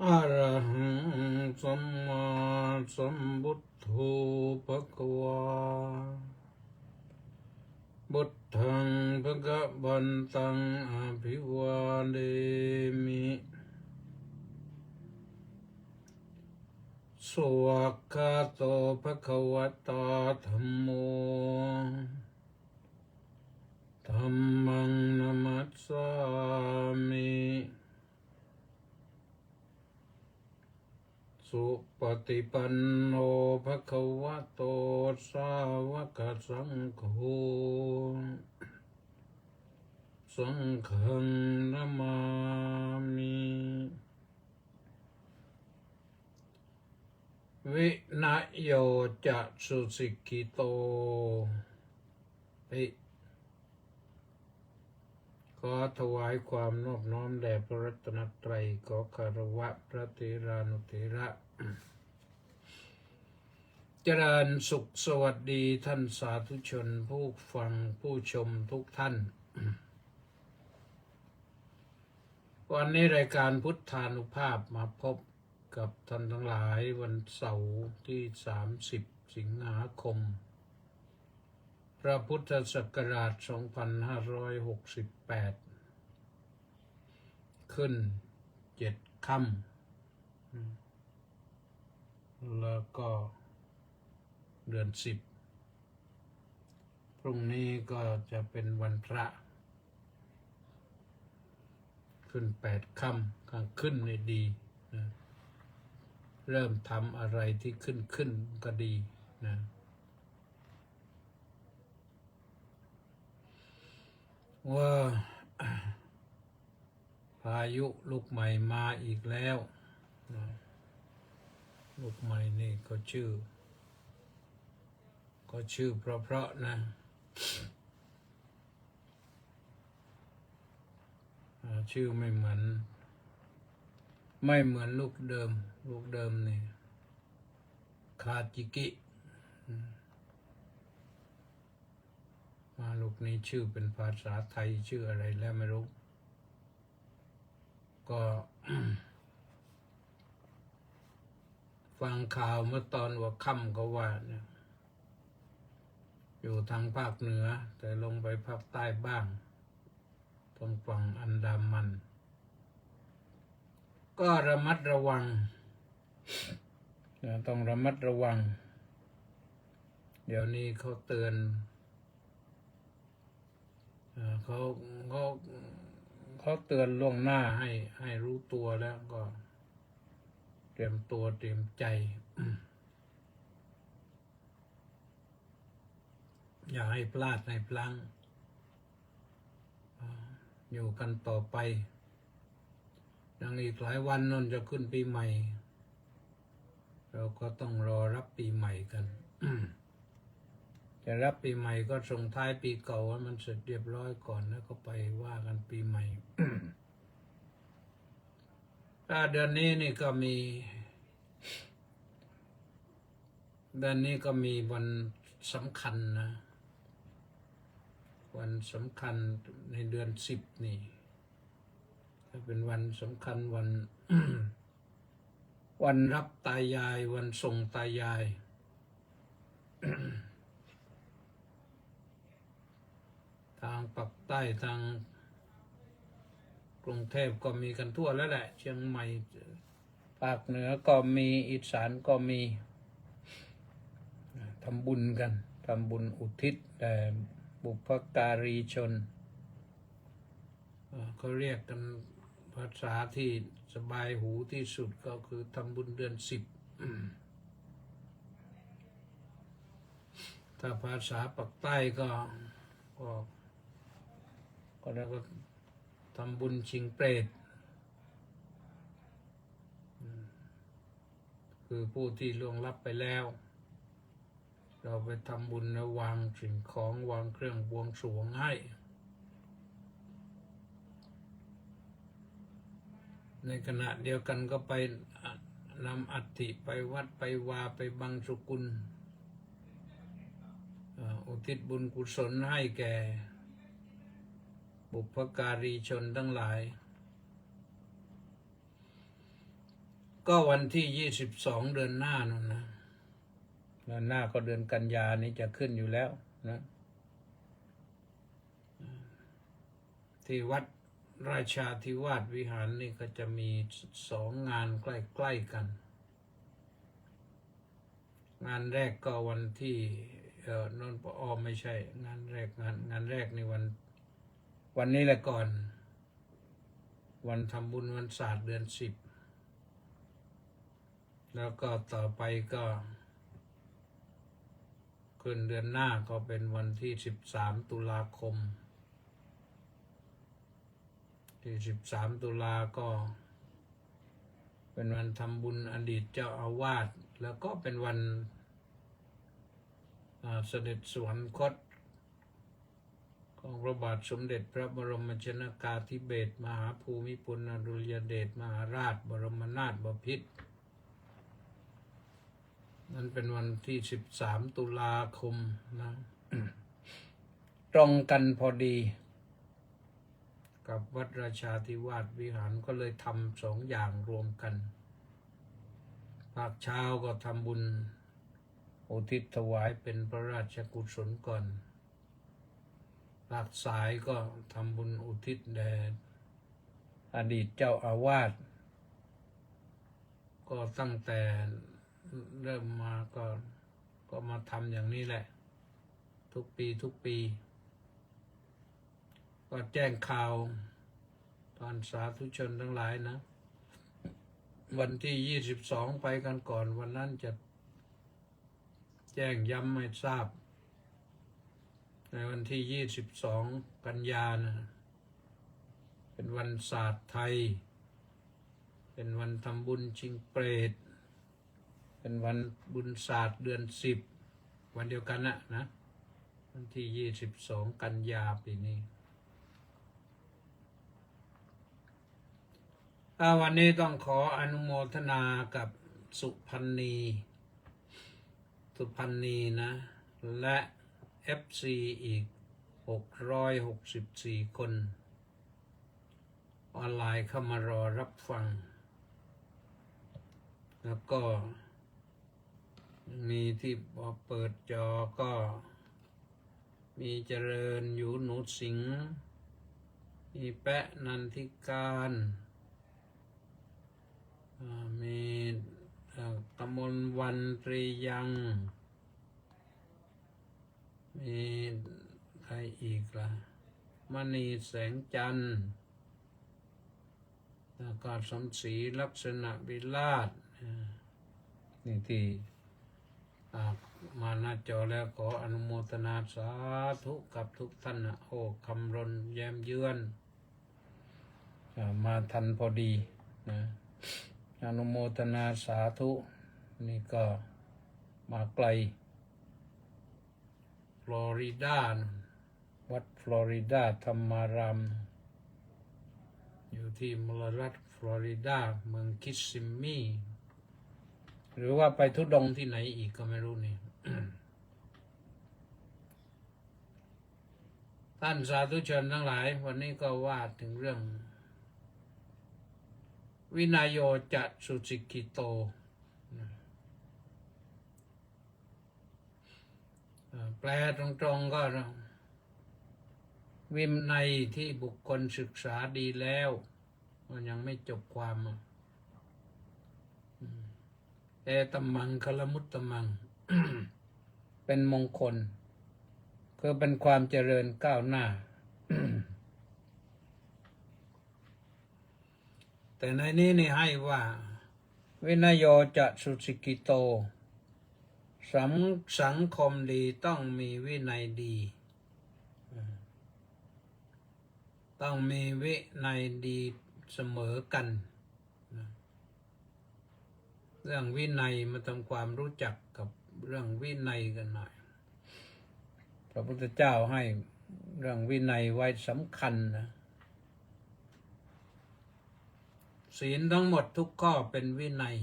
อะระหังสัมมาสัมพุทโธภะคะวาพุทธังภะคะวันตังอภิวาเดมิสวากขาโตภะคะวะตาธัมโมธัมมังนัมมัสสามิสุปฏิปันโนภะคะวะโตสาวกสังโฆสังฆังนะมามิวินัยโยจะสุสิกิโตขอถวายความนอบน้อมแด่พระรัตนตรัยขอคารวะพระเถรานุเถระเจริญสุขสวัสดีท่านสาธุชนผู้ฟังผู้ชมทุกท่านวันนี้รายการพุทธานุภาพมาพบกับท่านทั้งหลายวันเสาร์ที่30สิงหาคมพระพุทธศักราช2568ขึ้น7ค่ำแล้วก็เดือน10พรุ่งนี้ก็จะเป็นวันพระขึ้น8ค่ำกลางขึ้นในดีนะเริ่มทำอะไรที่ขึ้นก็ดีนะว่าพายุลูกใหม่มาอีกแล้วนะลูกใหม่นี่ก็ชื่อเพราะนะชื่อไม่เหมือนลูกเดิมนี่คาจิกิมาลูกนี้ชื่อเป็นภาษาไทยชื่ออะไรแล้วไม่รู้ก็ ฟังข่าวเมื่อตอนหัวค่ำก็ว่าเนี่ยอยู่ทางภาคเหนือแต่ลงไปภาคใต้บ้างตรงฝั่งอันดามันก็ระมัดระวังต้องระมัดระวังเดี๋ยวนี้เขาเตือนเขาเตือนล่วงหน้าให้รู้ตัวแล้วก็เตรียมตัวเตรียมใจอย่าให้พลาดในพลั้งอยู่กันต่อไปยังอีกหลายวันนั่นจะขึ้นปีใหม่เราก็ต้องรอรับปีใหม่กันจะรับปีใหม่ก็ส่งท้ายปีเก่าให้มันเสร็จเรียบร้อยก่อนแล้วก็ไปว่ากันปีใหม่ เดือนนี้นี่ก็มีวันสำคัญนะวันสำคัญในเดือน10นี่จะเป็นวันสำคัญวัน วันรับตายายวันส่งตายาย ทางปากใต้ทางกรุงเทพก็มีกันทั่วแล้วแหละเชียงใหม่ภาคเหนือก็มีอีสานก็มีทำบุญกันทำบุญอุทิศแต่บุพการีชนเขาเรียกกันภาษาที่สบายหูที่สุดก็คือทำบุญเดือน10ถ้าภาษาปากใต้ก็เรียกว่าทำบุญชิงเปรตคือผู้ที่ล่วงลับไปแล้วเราไปทำบุญแล้ววางสิ่งของวางเครื่องบวงสรวงให้ในขณะเดียวกันก็ไปนำอัฐิไปวัดไปวาไปบังสุกุลอุทิศบุญกุศลให้แก่บุพการีชนทั้งหลาย ก็วันที่22เดือนหน้านั่นนะเดือนหน้าก็เดือนกันยานี้จะขึ้นอยู่แล้วนะที่วัดราชาธิวาสวิหารนี่ก็จะมี2 งานใกล้ๆกันงานแรกก็วันที่นนปอไม่ใช่งานแรกงานแรกในวันนี้แหละก่อนวันทำบุญวันศาสตร์เดือน10แล้วก็ต่อไปก็ขึ้นเดือนหน้าก็เป็นวันที่13ตุลาคมที่13ตุลาก็เป็นวันทำบุญอดีตเจ้าอาวาสแล้วก็เป็นวันเสด็จสวรรคตของพระบาทสมเด็จพระบรมชนกาธิเบศรมหาภูมิพลอดุลยเดชมหาราชบรมนาถบพิตรนั่นเป็นวันที่13ตุลาคมนะ ตรงกันพอดีกับวัดราชาธิวาสวิหารก็เลยทำ2 อย่างรวมกันภาคเช้าก็ทำบุญอุทิศถวายเป็นพระราชกุศลก่อนภาคสายก็ทำบุญอุทิศแด่อดีตเจ้าอาวาสก็ตั้งแต่เริ่มมาก็มาทำอย่างนี้แหละทุกปีก็แจ้งข่าวตอนสาธุชนทั้งหลายนะวันที่22ไปกันก่อนวันนั้นจะแจ้งย้ำให้ทราบในวันที่22กันยายนนะเป็นวันศาสตร์ไทยเป็นวันทำบุญชิงเปรตเป็นวันบุญศาสตร์เดือน10วันเดียวกันนะวันที่22กันยาปีนี้วันนี้ต้องขออนุโมทนากับสุพันนีนะและ FC อีก664 คนออนไลน์เข้ามารอรับฟังแล้วก็มีที่เปิดจอก็มีเจริญอยู่หนูสิงห์มีแปะนันทิการมีกมลวันตรียังมีใครอีกล่ะมณีแสงจันทร์แล้วก็สมศรีลักษณะวิราชนี่ที่มาหน้าจอแล้วขออนุโมทนาสาธุกับทุกท่านนะโอ้คำรณแย้มเยือนมาทันพอดีนะอนุโมทนาสาธุนี่ก็มาไกลฟลอริดาวัดฟลอริดาธรรมารามอยู่ที่มลรัฐฟลอริดาเมืองคิสซิมมีหรือว่าไปทุดงที่ไหนอีกก็ไม่รู้นี่ ท่านสาธุชนทั้งหลายวันนี้ก็ว่าถึงเรื่องวินัยโยจะสุสิกิโตแปลตรงๆก็วินัยที่บุคคลศึกษาดีแล้วมันยังไม่จบความเอตัมมังคลมุตตมัง เป็นมงคลคือเป็นความเจริญก้าวหน้า แต่ในนี้นี่ให้ว่าวินัยโยจะสุสิกิโตสังคมดีต้องมีวินัยดีต้องมีวินัยดีเสมอกันเรื่องวินัยมาทำความรู้จักกับเรื่องวินัยกันหน่อยพระพุทธเจ้าให้เรื่องวินัยไว้สำคัญนะศีลทั้งหมดทุกข้อเป็นวินัย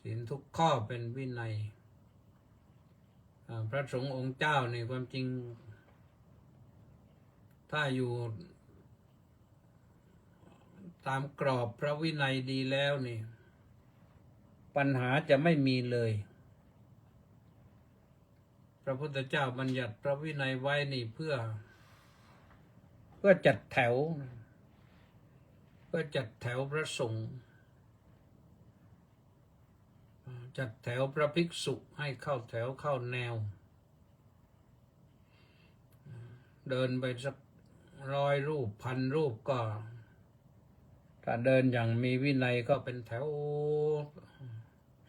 ศีลทุกข้อเป็นวินัยพระสงฆ์องค์เจ้านี่ความจริงถ้าอยู่ ตามกรอบพระวินัยดีแล้วนี่ปัญหาจะไม่มีเลยพระพุทธเจ้าบัญญัติพระวินัยไว้นี่เพื่อจัดแถวพระสงฆ์จัดแถวพระภิกษุให้เข้าแถวเข้าแนวเดินไปสัก100 รูป1,000 รูปก็ถ้าเดินอย่างมีวินัยก็เป็นแถว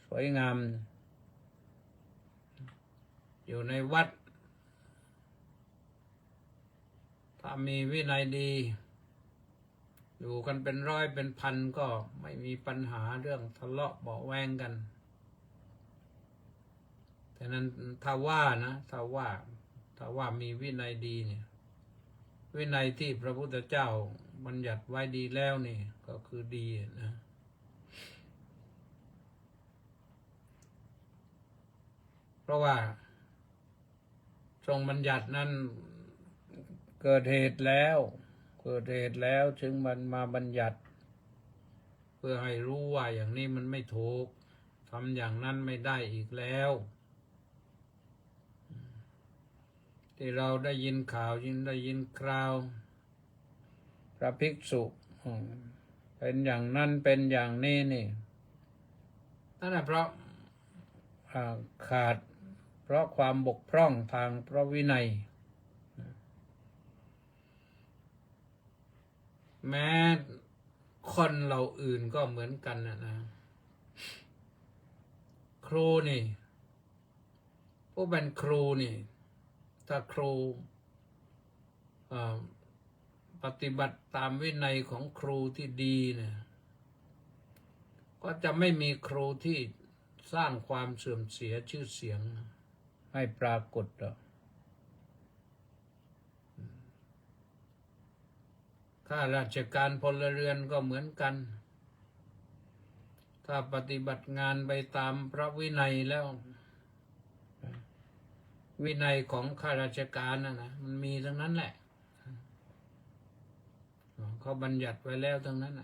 สวยงามอยู่ในวัดถ้ามีวินัยดีอยู่กันเป็น100เป็นพันก็ไม่มีปัญหาเรื่องทะเลาะเบาะแว้งกันแต่นั้นถ้าว่ามีวินัยดีเนี่ยวินัยที่พระพุทธเจ้าบัญญัติไว้ดีแล้วนี่ก็คือดีนะเพราะว่าทรงบัญญัตินั้นเกิดเหตุแล้วถึงมันมาบัญญัติ เพื่อให้รู้ว่าอย่างนี้มันไม่ถูกทำอย่างนั้นไม่ได้อีกแล้วที่เราได้ยินข่าวได้ยินคราวพระภิกษุเป็นอย่างนั้นเป็นอย่างนี้นี่นั่นแหละเพราะขาดเพราะความบกพร่องทางพระวินัยแม้คนเราอื่นก็เหมือนกันนะครูนี่ผู้เป็นครูนี่ถ้าครูปฏิบัติตามวินัยของครูที่ดีเนี่ยก็จะไม่มีครูที่สร้างความเสื่อมเสียชื่อเสียงให้ปรากฏหรอกข้าราชการพลเรือนก็เหมือนกันถ้าปฏิบัติงานไปตามพระวินัยแล้ววินัยของข้าราชการนะมันมีทั้งนั้นแหละเขาบัญญัติไว้แล้วทั้งนั้น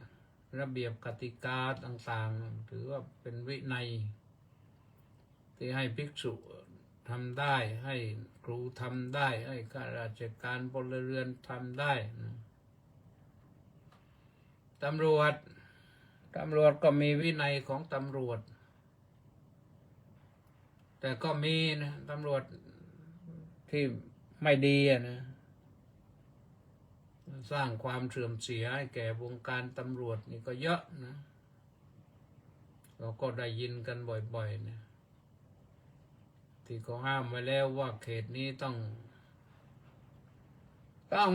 ระเบียบกติกาต่างๆถือว่าเป็นวินัยที่ให้ภิกษุทำได้ให้ครูทำได้ให้ข้าราชการพลเรือนทำได้ตำรวจก็มีวินัยของตำรวจแต่ก็มีนะตำรวจที่ไม่ดีนะสร้างความเสื่อมเสียให้แก่วงการตำรวจนี่ก็เยอะนะเราก็ได้ยินกันบ่อยๆนะที่เขาห้ามไว้แล้วว่าเขตนี้ต้อง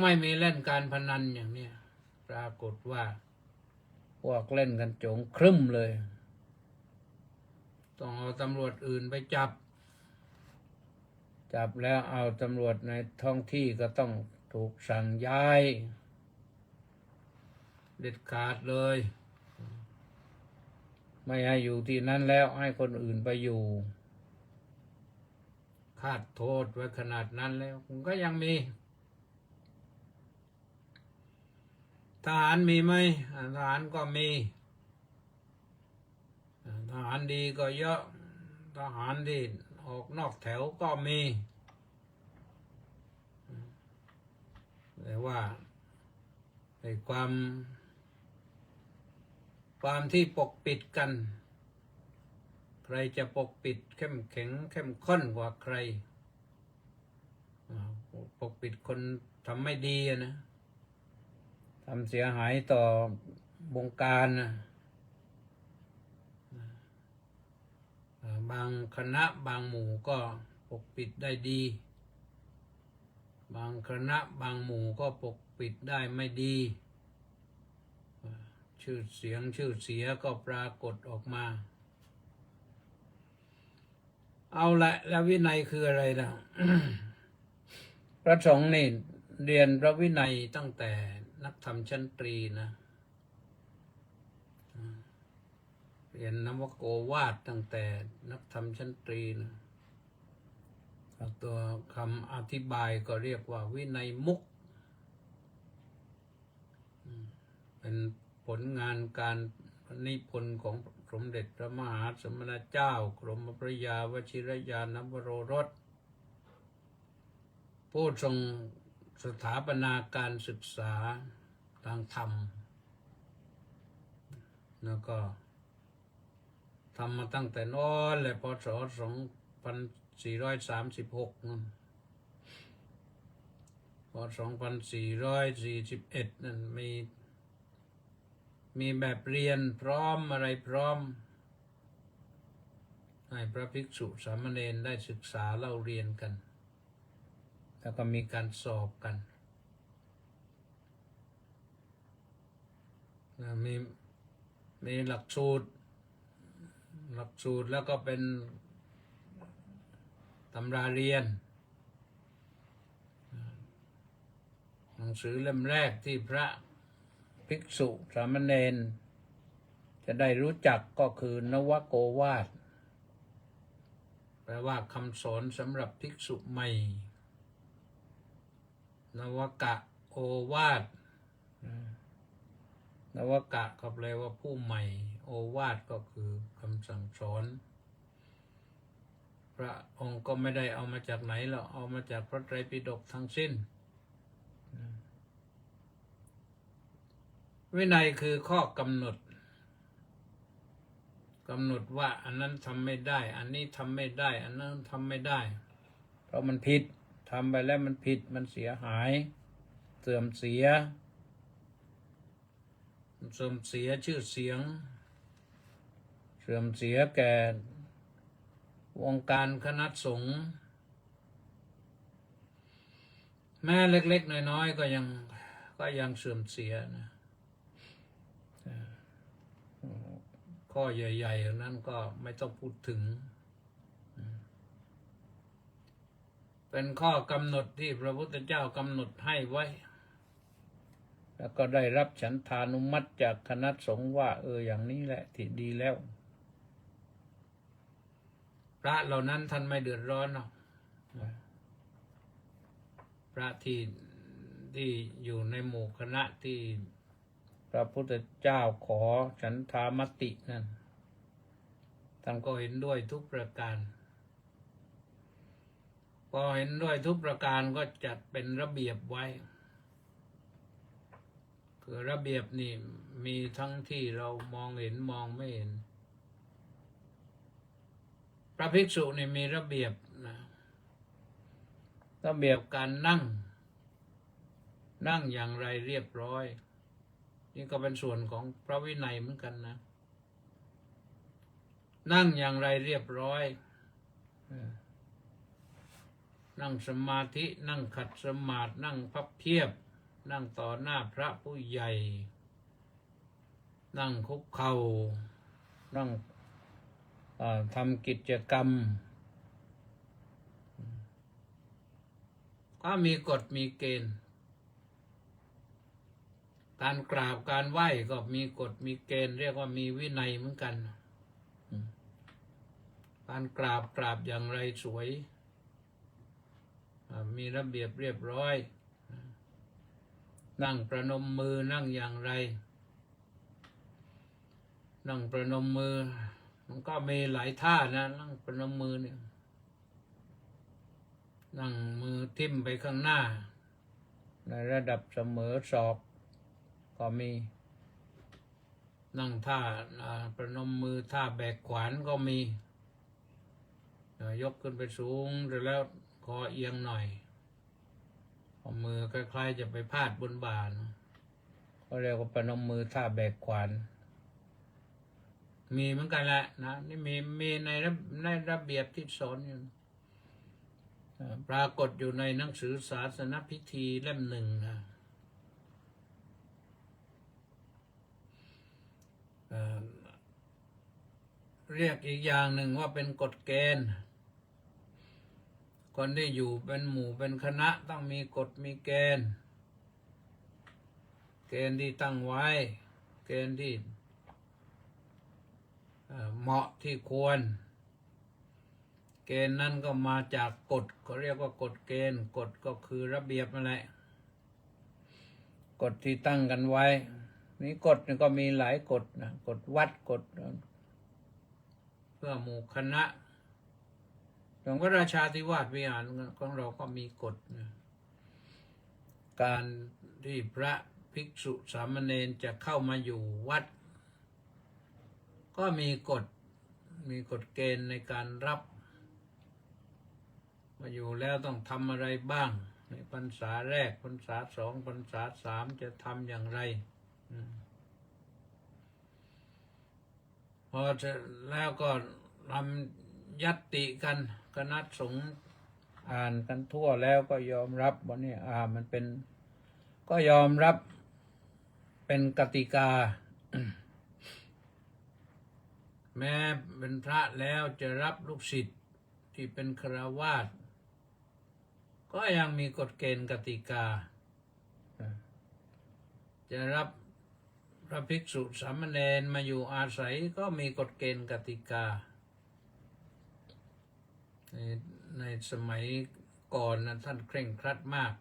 ไม่มีเล่นการพนันอย่างนี้ปรากฏว่าพวกเล่นกันโจงครึ่มเลยต้องเอาตำรวจอื่นไปจับแล้วเอาตำรวจในท้องที่ก็ต้องถูกสั่งย้ายเด็ดขาดเลยไม่ให้อยู่ที่นั้นแล้วให้คนอื่นไปอยู่คาดโทษไว้ขนาดนั้นแล้วก็ยังมีทหารมีไหมทหารก็มีทหารดีก็เยอะทหารที่ออกนอกแถวก็มีแต่ว่าไอ้ความที่ปกปิดกันใครจะปกปิดเข้มแข็งเข้มข้นกว่าใครปกปิดคนทำไม่ดีนะทำเสียหายต่อวงการนะบางคณะบางหมู่ก็ปกปิดได้ดีบางคณะบางหมู่ก็ปกปิดได้ไม่ดีชื่อเสียก็ปรากฏออกมาเอาละแล้ววินัยคืออะไรล่ะ พระสงฆ์นี่เรียนพระวินัยตั้งแต่นักธรรมชั้นตรีนะเรียนนวโกวาทตั้งแต่นักธรรมชั้นตรีนะตัวคำอธิบายก็เรียกว่าวินัยมุขเป็นบ ผลงานการนิพนธ์ของสมเด็จพระมหาสมณเจ้ากรมพระยาวชิรยานวโรรสผู้ทรงสถาปนาการศึกษาทางธรรมแล้วก็ทำมาตั้งแต่โน้นแหละพศ2436นั่นพอ2441นั่นมีแบบเรียนพร้อมอะไรพร้อมให้พระภิกษุสามเณรได้ศึกษาเล่าเรียนกันแล้วก็มีการสอบกันมีหลักสูตรแล้วก็เป็นตำราเรียนหนังสือเล่มแรกที่พระภิกษุสามเณรจะได้รู้จักก็คือนวโกวาทแปลว่าคำสอนสำหรับภิกษุใหม่นวกะโอวาทนวกะก็แปลว่าผู้ใหม่โอวาทก็คือคำสั่งสอนพระองค์ก็ไม่ได้เอามาจากไหนหรอกเอามาจากพระไตรปิฎกทั้งสิ้นวินัยคือข้อกำหนดว่าอันนั้นทำไม่ได้อันนี้ทำไม่ได้อันนั้นทำไม่ได้เพราะมันผิดทำไปแล้วมันผิดมันเสียหายเสื่อมเสียชื่อเสียงเสื่อมเสียแก่วงการคณะสงฆ์แม้เล็กๆน้อยๆก็ยังเสื่อมเสียนะข้อใหญ่ๆนั้นก็ไม่ต้องพูดถึงเป็นข้อกำหนดที่พระพุทธเจ้ากำหนดให้ไว้แล้วก็ได้รับฉันทานุมัติจากคณะสงฆ์ว่าอย่างนี้แหละที่ดีแล้วพระเหล่านั้นท่านไม่เดือดร้อนหรอกพระที่อยู่ในหมู่คณะที่พระพุทธเจ้าขอฉันทามตินั่นท่านก็เห็นด้วยทุกประการพอเห็นด้วยทุกประการก็จัดเป็นระเบียบไว้คือระเบียบนี่มีทั้งที่เรามองเห็นมองไม่เห็นพระภิกษุนี่มีระเบียบนะระเบียบการนั่งอย่างไรเรียบร้อยนี่ก็เป็นส่วนของพระวินัยเหมือนกันนะนั่งอย่างไรเรียบร้อยนั่งสมาธินั่งขัดสมาธินั่งพับเพียบนั่งต่อหน้าพระผู้ใหญ่นั่งคุกเข่านั่งทำกิจกรรมก็มีกฎมีเกณฑ์การกราบการไหว้ก็มีกฎมีเกณฑ์เรียกว่ามีวินัยเหมือนกันการกราบอย่างไรสวยมีระเบียบเรียบร้อยนั่งประนมมือนั่งอย่างไรนั่งประนมมือมันก็มีหลายท่านะนั่งประนมมือเนี่ยนั่งมือทิ่มไปข้างหน้าในระดับเสมอศอกก็มีนั่งท่าประนมมือท่าแบกขวานก็มียกขึ้นไปสูงแล้วคอเอียงหน่อยเอามือคล้ายๆจะไปพาดบนบ่าเขาเรียกว่าประนมมือท่าแบกขวานมีเหมือนกันแหละนะนี่มีในระเบียบที่สอนอยู่ปรากฏอยู่ในหนังสือศาสนพิธีเล่มหนึ่งนะเรียกอีกอย่างหนึ่งว่าเป็นกฎเกณฑ์คนที่อยู่เป็นหมู่เป็นคณะต้องมีกฎมีเกณฑ์ที่ตั้งไว้เกณฑ์ที่เหมาะที่ควรเกณฑ์นั้นก็มาจากกฎเขาเรียกว่ากฎเกณฑ์กฎก็คือระเบียบนั่นแหละกฎที่ตั้งกันไว้ นี้กฎก็มีหลายกฎนะกฎวัดกฎเพื่อหมู่คณะของพระราชาธิวาสวิหารของเราก็มีกฎนะการที่พระภิกษุสามเณรจะเข้ามาอยู่วัดก็มีกฎเกณฑ์ในการรับมาอยู่แล้วต้องทำอะไรบ้างในพรรษาแรกพรรษาสองพรรษาสามจะทำอย่างไรพอจะแล้วก็ทำยัตติกันคณะสงฆ์อ่านกันทั่วแล้วก็ยอมรับว่านี่มันเป็นก็ยอมรับเป็นกติกา แม้เป็นพระแล้วจะรับลูกศิษย์ที่เป็นฆราวาสก็ยังมีกฎเกณฑ์กติกาจะรับพระภิกษุสามเณรมาอยู่อาศัยก็มีกฎเกณฑ์กติกาในสมัยก่อนนะท่านเคร่งครัดมาก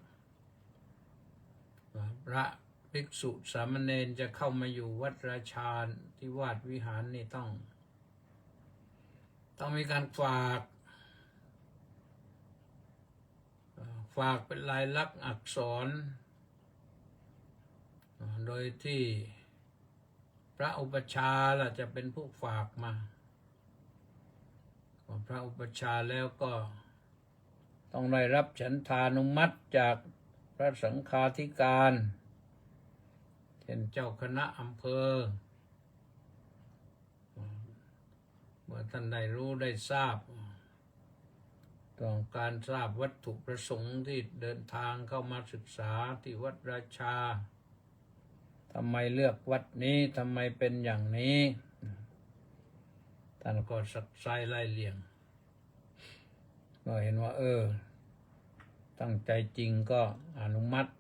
พระภิกษุสามเณรจะเข้ามาอยู่วัดราชาที่วาดวิหารนี่ต้องมีการฝากเป็นลายลักษณ์อักษรโดยที่พระอุปัชฌาย์จะเป็นผู้ฝากมาพระอุปัชฌาย์แล้วก็ต้องได้รับฉันทานุมัติจากพระสังฆาธิการเช่นเจ้าคณะอำเภอเมื่อท่านได้รู้ได้ทราบต้องการทราบวัตถุประสงค์ที่เดินทางเข้ามาศึกษาที่วัดราชาทำไมเลือกวัดนี้ทำไมเป็นอย่างนี้ท่านก็สักไซไล่เลี่ยงก็เห็นว่าตั้งใจจริงก็อนุมัติ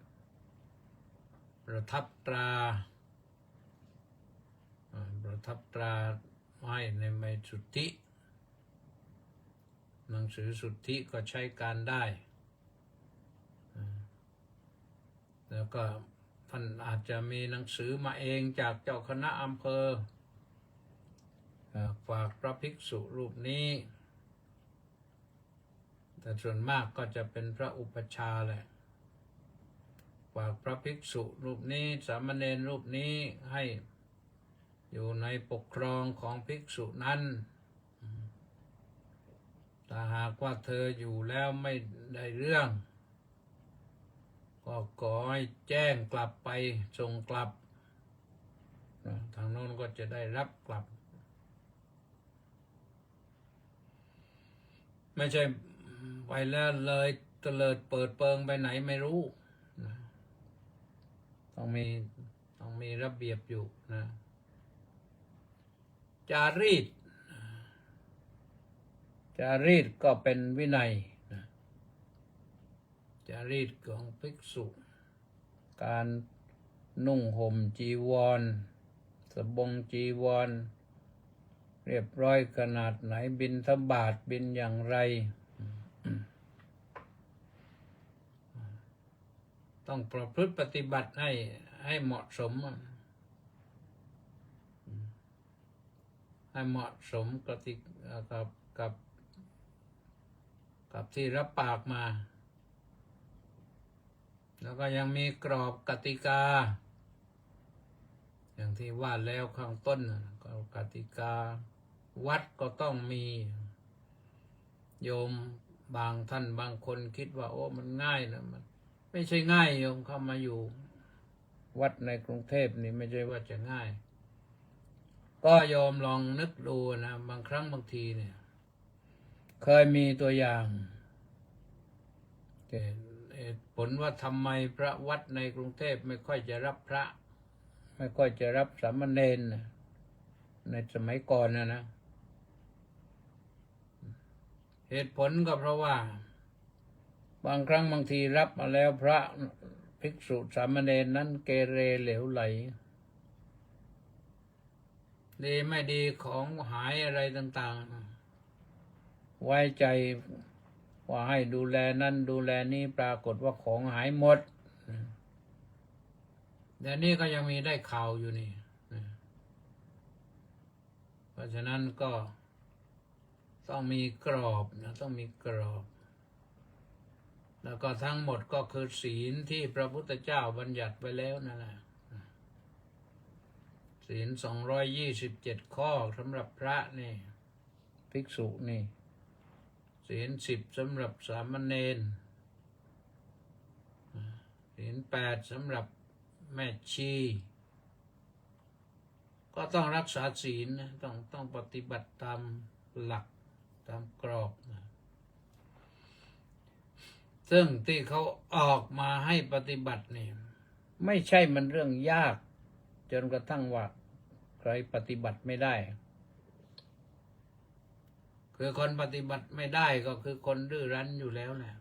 ประทับตราให้ในใบสุทธิหนังสือสุทธิก็ใช้การได้แล้วก็ท่านอาจจะมีหนังสือมาเองจากเจ้าคณะอำเภอฝากพระภิกษุรูปนี้แต่ส่วนมากก็จะเป็นพระอุปัชฌาย์แหละฝากพระภิกษุรูปนี้สามเณรรูปนี้ให้อยู่ในปกครองของภิกษุนั้นถ้าหากว่าเธออยู่แล้วไม่ได้เรื่องก็ขอให้แจ้งกลับไปส่งกลับทางโน้นก็จะได้รับกลับไม่ใช่ไปแล้วเลยเตลิดเปิดเปิงไปไหนไม่รู้ต้องมีระเบียบอยู่นะจารีตก็เป็นวินัยนะจารีตของภิกษุการนุ่งห่มจีวรสบงจีวรเรียบร้อยขนาดไหนบิณฑบาตบิณอย่างไรต้องประพฤติปฏิบัติให้เหมาะสมกับที่รับปากมาแล้วก็ยังมีกรอบกติกาอย่างที่ว่าแล้วข้างต้นกติกาวัดก็ต้องมีโยมบางท่านบางคนคิดว่ามันง่ายนะมันไม่ใช่ง่ายโยมเข้ามาอยู่วัดในกรุงเทพนี่ไม่ใช่ว่าจะง่ายก็โยมลองนึกดูนะบางครั้งบางทีเนี่ยเคยมีตัวอย่างผลว่าทำไมพระวัดในกรุงเทพไม่ค่อยจะรับพระไม่ค่อยจะรับสามเณรในสมัยก่อนนะเหตุผลก็เพราะว่าบางครั้งบางทีรับมาแล้วพระภิกษุสามเณรนั้นเกเรเหลวไหลดีไม่ดีของหายอะไรต่างๆไว้ใจว่าให้ดูแลนั้นดูแลนี้ปรากฏว่าของหายหมด แต่นี่ก็ยังมีได้ข่าวอยู่นี่นะเพราะฉะนั้นก็ต้องมีกรอบนะต้องมีกรอบ แล้วก็ทั้งหมดก็คือศีลที่พระพุทธเจ้าบัญญัติไว้แล้วนั่นแหละศีล227 ข้อสำหรับพระนี่ภิกษุนี่ศีล10สำหรับสามเณรศีล8สำหรับแม่ชีก็ต้องรักษาศีลนะต้องปฏิบัติตามหลักตามกรอบนะซึ่งที่เขาออกมาให้ปฏิบัตินี่ไม่ใช่มันเรื่องยากจนกระทั่งว่าใครปฏิบัติไม่ได้คือคนปฏิบัติไม่ได้ก็คือคนดื้อรั้นอยู่แล้วแหละ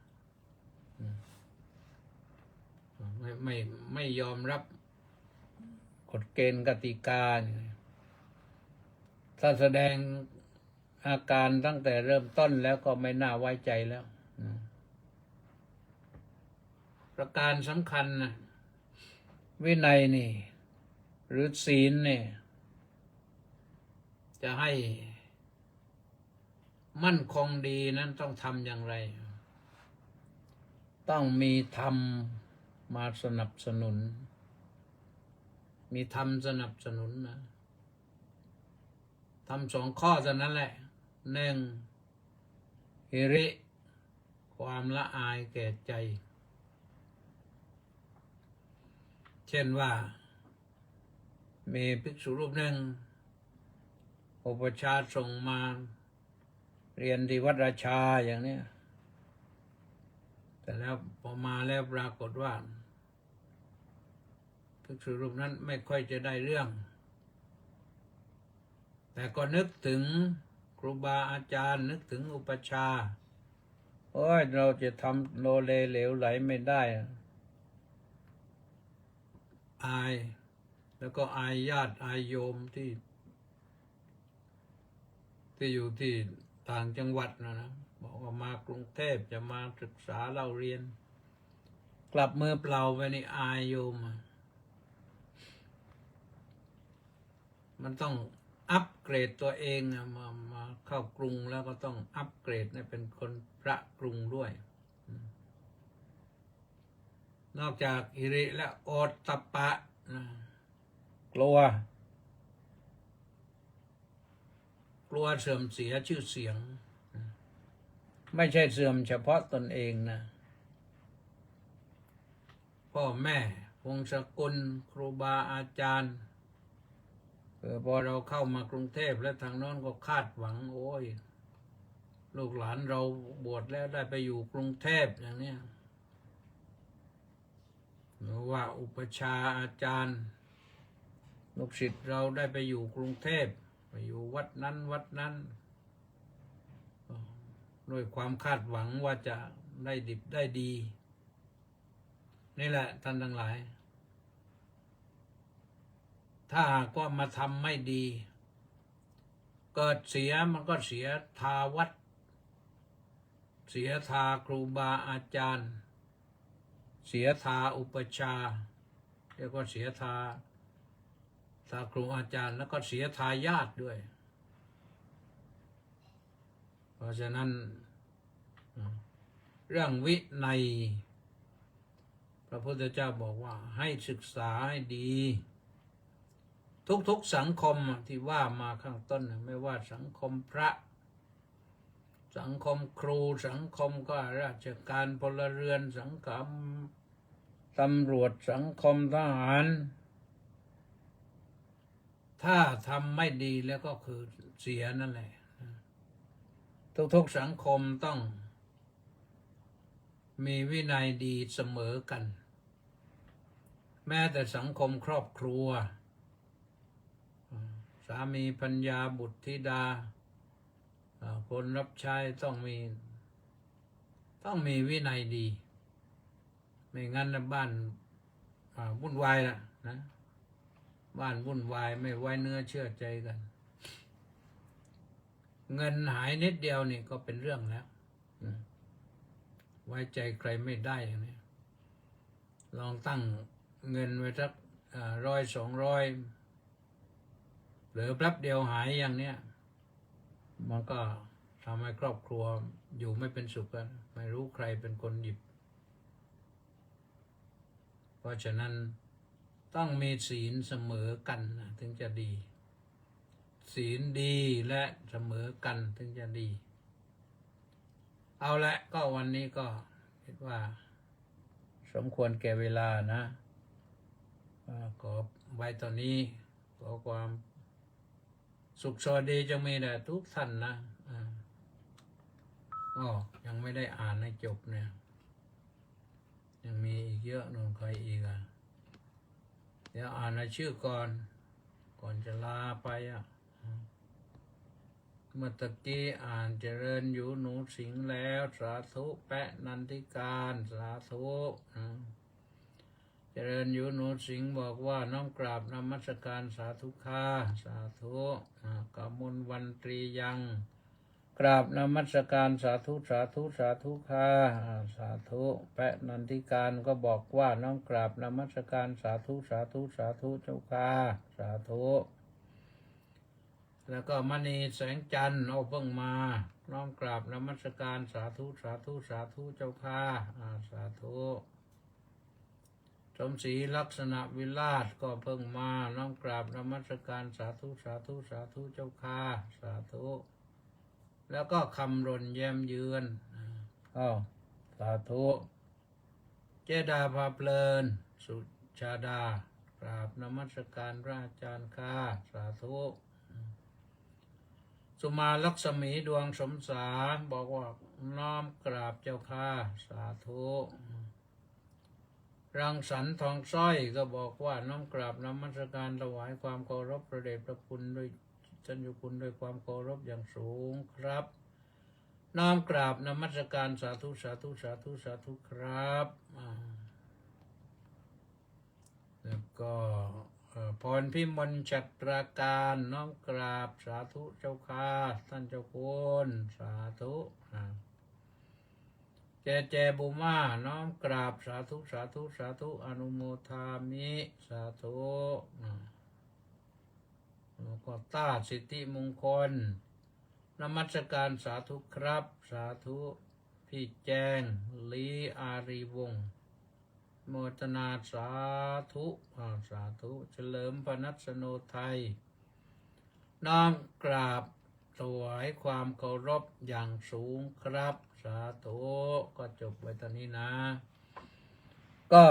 ไม่ยอมรับกฎเกณฑ์กติกาถ้าแสดงอาการตั้งแต่เริ่มต้นแล้วก็ไม่น่าไว้ใจแล้วประการสำคัญนะวินัยนี่หรือศีลนี่จะให้มั่นคงดีนั้นต้องทำอย่างไรต้องมีธรรมมาสนับสนุนมีธรรมสนับสนุนนะทำ2 ข้อเท่านั้นแหละ1หิริความละอายแก่ใจเช่นว่ามีภิกษุรูปหนึ่งอุปชฌาย์ส่งมาเรียนที่วัดราชาอย่างนี้แต่แล้วพอมาแล้วปรากฏว่าภิกษุรูปนั้นไม่ค่อยจะได้เรื่องแต่ก็นึกถึงครูบาอาจารย์นึกถึงอุปชฌาย์เราจะทำโลเลเหลวไหลไม่ได้อายแล้วก็อายญาติอายโยมที่อยู่ที่ต่างจังหวัดนะบอกว่ามากรุงเทพจะมาศึกษาเล่าเรียนกลับมือเปล่าไปนี่อายโยมมันต้องอัปเกรดตัวเองมาเข้ากรุงแล้วก็ต้องอัปเกรดเป็นคนพระกรุงด้วยนอกจากหิริและโอตตัปปะกลัวเสื่อมเสียชื่อเสียงไม่ใช่เสื่อมเฉพาะตนเองนะพ่อแม่วงศกุลครูบาอาจารย์พอเราเข้ามากรุงเทพแล้วทางโน้นก็คาดหวังโอ้ยลูกหลานเราบวชแล้วได้ไปอยู่กรุงเทพอย่างนี้หรือว่าอุปชฌาย์อาจารย์ลูกศิษย์เราได้ไปอยู่กรุงเทพไปอยู่วัดนั้นวัดนั้นด้วยความคาดหวังว่าจะได้ดิบได้ดีนี่แหละท่านทั้งหลายถ้าหากว่ามาทำไม่ดีเกิดเสียมันก็เสียทาวัดเสียทาครูบาอาจารย์เสียทาอุปชฌาย์แล้วก็เสียทาครูอาจารย์แล้วก็เสียทายาทด้วยเพราะฉะนั้นเรื่องวินัยพระพุทธเจ้าบอกว่าให้ศึกษาให้ดีทุกสังคมที่ว่ามาข้างต้นไม่ว่าสังคมพระสังคมครูสังคมก็ราชการพลเรือนสังคมตำรวจสังคมทหารถ้าทำไม่ดีแล้วก็คือเสียนั่นแหละทุกสังคมต้องมีวินัยดีเสมอกันแม้แต่สังคมครอบครัวสามีภรรยาบุตรธิดาคนรับใช้ต้องมีวินัยดีไม่งั้นบ้านวุ่นวายนะบ้านวุ่นวายไม่ไว้เนื้อเชื่อใจกันเงินหายนิดเดียวนี่ก็เป็นเรื่องแล้วไว้ใจใครไม่ได้อย่างนี้ลองตั้งเงินไว้สัก 100-200หรือแป๊บเดียวหายอย่างเนี้ยมันก็ทำให้ครอบครัวอยู่ไม่เป็นสุขกันไม่รู้ใครเป็นคนหยิบเพราะฉะนั้นต้องมีศีลเสมอกันนะถึงจะดีศีลดีและเสมอกันถึงจะดีเอาละก็วันนี้ก็คิดว่าสมควรแก่เวลานะขอไว้ตอนนี้ขอความสุขสวัสดีจงมีแด่ทุกท่านนะยังไม่ได้อ่านให้จบเนี่ยยังมีอีกเยอะนู่นใครอีกเดี๋ยวอ่านรายชื่อก่อนจะลาไปเมื่อตะกี้อ่านเจริญอยู่หนูสิงแล้วสาธุแปะนันทิการสาธุเจริญอยู่หนูสิงบอกว่าน้อมกราบนมัสการสาธุค่าสาธุกมลวันตรียังกราบนมัสการสาธุสาธุสาธุค่ะสาธุแปะนันทิการก็บอกว่าน้อมกราบนมัสการสาธุสาธุสาธุเจ้าค่ะสาธุแล้วก็มณีแสงจันทร์เพิ่งมาน้อมกราบนมัสการสาธุสาธุสาธุเจ้าค่ะสาธุสมศรีลักษณะวิราชก็เพิ่งมาน้อมกราบนมัสการสาธุสาธุสาธุเจ้าค่ะสาธุแล้วก็คำรณแย้มเยือนสาธุเจดาพาเพลินสุชาดากราบนมัสการพระอาจารย์ค่ะสาธุสุมาลักษมีดวงสมสารบอกว่าน้อมกราบเจ้าค่ะสาธุรังสรรค์ทองสร้อยก็บอกว่าน้อมกราบนมัสการถวายความเคารพพระเดชพระคุณด้วยท่านเจ้าคุณด้วยความเคารพอย่างสูงครับน้อมกราบนมัสการสาธุสาธุสาธุสาธุครับแล้วก็พรพิมลจัตราการน้อมกราบสาธุเจ้าค่ะท่านเจ้าคุณสาธุแจบุมาน้อมกราบสาธุสาธุสาธุอนุโมทามิสาธุแล้วก็ต้าสิทธิมงคลนมัสการสาธุครับสาธุพี่แจงลีอารีวงศ์โมทนาสาธุสาธุเฉลิมพนัสโนไทยน้อมกราบถวายความเคารพอย่างสูงครับสาธุก็จบไว้ตอนนี้นะก็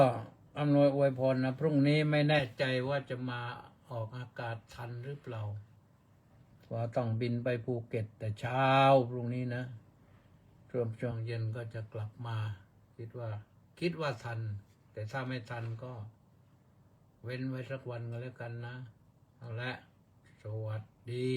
อำนวยอวยพรนะพรุ่งนี้ไม่แน่ใจว่าจะมาออกอากาศทันหรือเปล่าเพราะต้องบินไปภูเก็ตแต่เช้าพรุ่งนี้นะช่วงเย็นก็จะกลับมาคิดว่าทันแต่ถ้าไม่ทันก็เว้นไว้สักวันก็แล้วกันนะเอาละสวัสดี